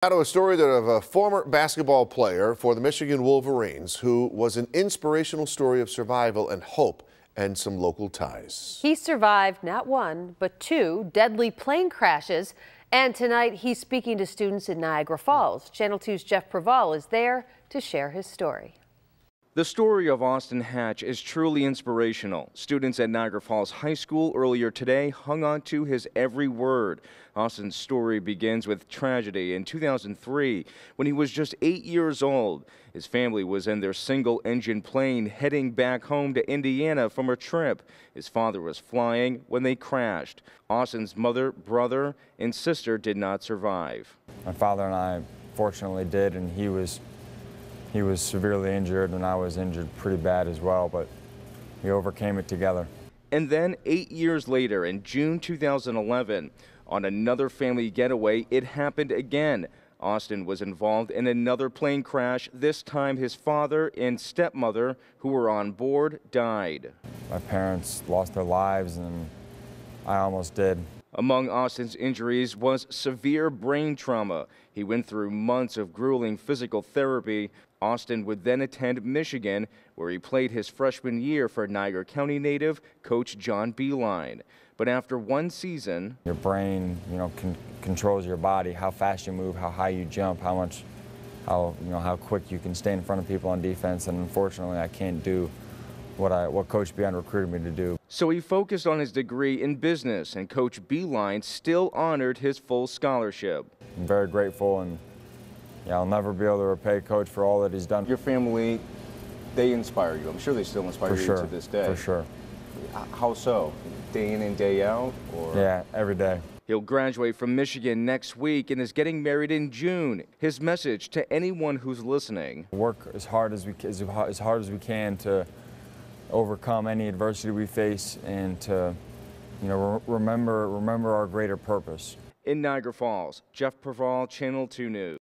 Now to a story of a former basketball player for the Michigan Wolverines who was an inspirational story of survival and hope and some local ties. He survived not one, but two deadly plane crashes. And tonight he's speaking to students in Niagara Falls. Channel 2's Jeff Preval is there to share his story. The story of Austin Hatch is truly inspirational. Students at Niagara Falls High School earlier today hung on to his every word. Austin's story begins with tragedy in 2003 when he was just 8 years old. His family was in their single-engine plane heading back home to Indiana from a trip. His father was flying when they crashed. Austin's mother, brother, and sister did not survive. My father and I fortunately did, and he was severely injured, and I was injured pretty bad as well, but we overcame it together. And then 8 years later, in June 2011, on another family getaway, it happened again. Austin was involved in another plane crash. This time his father and stepmother, who were on board, died. My parents lost their lives, and I almost did. Among Austin's injuries was severe brain trauma. He went through months of grueling physical therapy. Austin would then attend Michigan, where he played his freshman year for Niagara County native coach John Beeline. But after one season, your brain, controls your body, how fast you move, how high you jump, how quick you can stay in front of people on defense. And unfortunately, I can't do what Coach Beeline recruited me to do. So he focused on his degree in business, and Coach Beeline still honored his full scholarship. I'm very grateful, and I'll never be able to repay Coach for all that he's done. Your family, they inspire you. I'm sure they still inspire you to this day. For sure. How so? Day in and day out? Or? Yeah, every day. He'll graduate from Michigan next week and is getting married in June. His message to anyone who's listening: work as hard as we can to overcome any adversity we face, and to remember our greater purpose. In Niagara Falls, Jeff Preval, Channel 2 News.